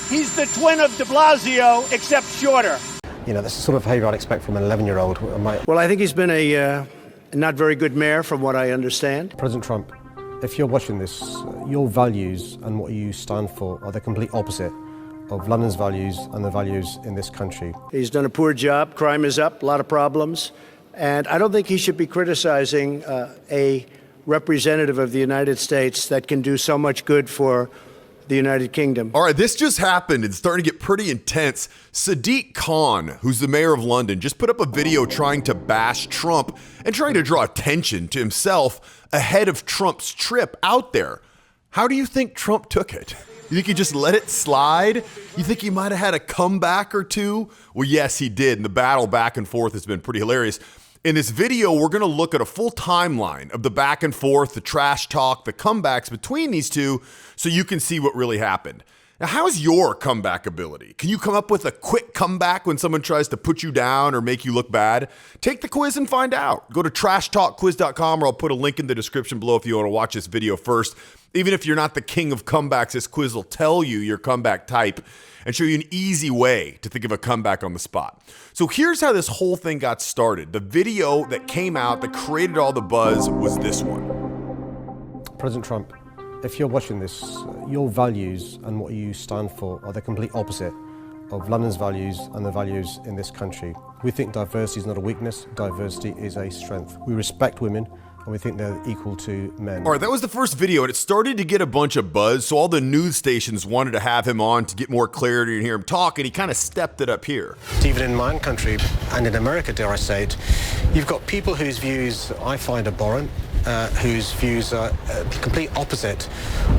He's the twin of de Blasio, except shorter. You know, that's the sort of behavior I'd expect from an 11-year-old. Well, I think he's been a not very good mayor, from what I understand. President Trump, if you're watching this, your values and what you stand for are the complete opposite of London's values and the values in this country. He's done a poor job. Crime is up, a lot of problems. And I don't think he should be criticizing a representative of the United States that can do so much good for the United Kingdom. All right, this just happened. It's starting to get pretty intense. Sadiq Khan, who's the mayor of London, just put up a video trying to bash Trump and trying to draw attention to himself ahead of Trump's trip out there. How do you think Trump took it? You think he just let it slide? You think he might have had a comeback or two? Well, yes, he did. And the battle back and forth has been pretty hilarious. In this video, we're going to look at a full timeline of the back and forth, the trash talk, the comebacks between these two, so you can see what really happened. Now, how's your comeback ability? Can you come up with a quick comeback when someone tries to put you down or make you look bad? Take the quiz and find out. Go to trashtalkquiz.com, or I'll put a link in the description below if you want to watch this video first. Even if you're not the king of comebacks, this quiz will tell you your comeback type and show you an easy way to think of a comeback on the spot. So here's how this whole thing got started. The video that came out that created all the buzz was this one. President Trump, if you're watching this, your values and what you stand for are the complete opposite of London's values and the values in this country. We think diversity is not a weakness, diversity is a strength. We respect women, and we think they're equal to men. All right, that was the first video, and it started to get a bunch of buzz, so all the news stations wanted to have him on to get more clarity and hear him talk, and he kind of stepped it up here. Even in my own country, and in America, dare I say it, you've got people whose views I find abhorrent, whose views are complete opposite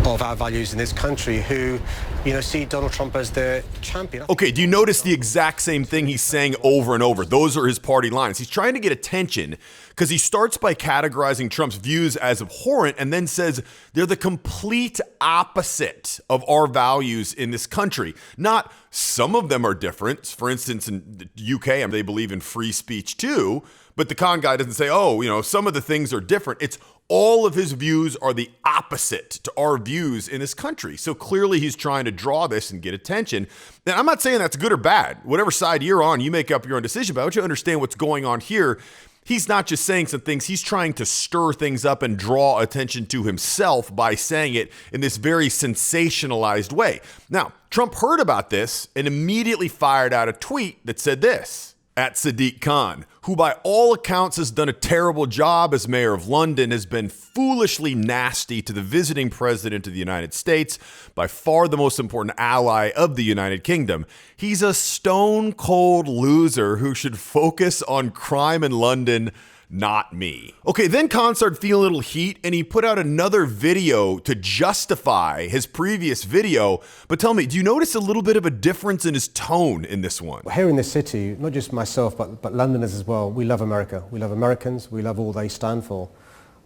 of our values in this country, who, you know, see Donald Trump as their champion. Okay, do you notice the exact same thing he's saying over and over? Those are his party lines. He's trying to get attention because he starts by categorizing Trump's views as abhorrent and then says they're the complete opposite of our values in this country. Not some of them are different. For instance, in the UK, they believe in free speech too, but the con guy doesn't say, oh, you know, some of the things are different. It's all of his views are the opposite to our views in this country. So clearly he's trying to draw this and get attention. And I'm not saying that's good or bad. Whatever side you're on, you make up your own decision, but I want you to understand what's going on here. He's not just saying some things, he's trying to stir things up and draw attention to himself by saying it in this very sensationalized way. Now, Trump heard about this and immediately fired out a tweet that said this. At Sadiq Khan, who by all accounts has done a terrible job as mayor of London, has been foolishly nasty to the visiting president of the United States, by far the most important ally of the United Kingdom. He's a stone cold loser who should focus on crime in London, not me. Okay, then Khan started feeling a little heat and he put out another video to justify his previous video. But tell me, do you notice a little bit of a difference in his tone in this one? Here in this city, not just myself, but Londoners as well, we love America. We love Americans. We love all they stand for.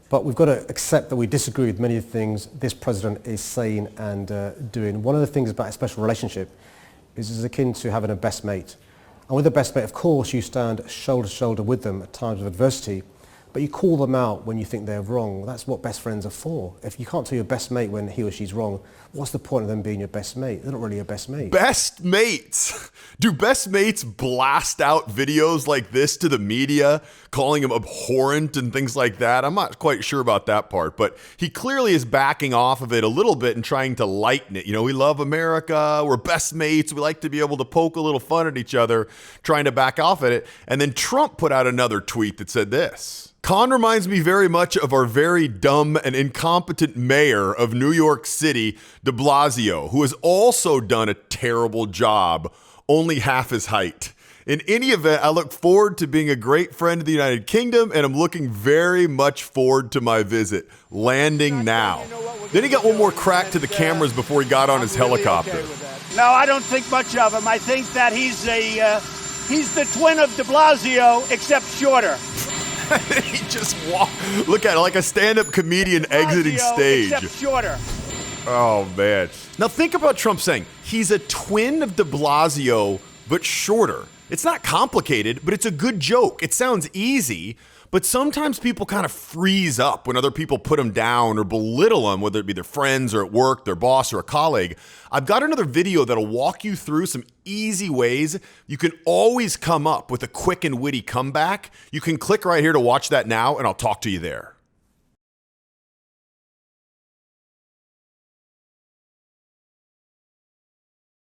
But we've got to accept that we disagree with many of the things this president is saying and doing. One of the things about a special relationship is akin to having a best mate. And with a best mate, of course, you stand shoulder to shoulder with them at times of adversity, but you call them out when you think they're wrong. That's what best friends are for. If you can't tell your best mate when he or she's wrong, what's the point of them being your best mate? They're not really your best mate. Best mates. Do best mates blast out videos like this to the media, calling him abhorrent and things like that? I'm not quite sure about that part, but he clearly is backing off of it a little bit and trying to lighten it. You know, we love America. We're best mates. We like to be able to poke a little fun at each other, trying to back off at it. And then Trump put out another tweet that said this. Khan reminds me very much of our very dumb and incompetent mayor of New York City, de Blasio, who has also done a terrible job, only half his height. In any event, I look forward to being a great friend of the United Kingdom, and I'm looking very much forward to my visit. Landing now. Then he got one more crack to the cameras before he got on his helicopter. No, I don't think much of him. I think that he's the twin of de Blasio, except shorter. He just look at it like a stand-up comedian exiting stage. Except shorter. Oh, man. Now think about Trump saying he's a twin of de Blasio, but shorter. It's not complicated, but it's a good joke. It sounds easy, But sometimes people kind of freeze up when other people put them down or belittle them, whether it be their friends or at work, their boss or a colleague. I've got another video that'll walk you through some easy ways you can always come up with a quick and witty comeback. You can click right here to watch that now, and I'll talk to you there.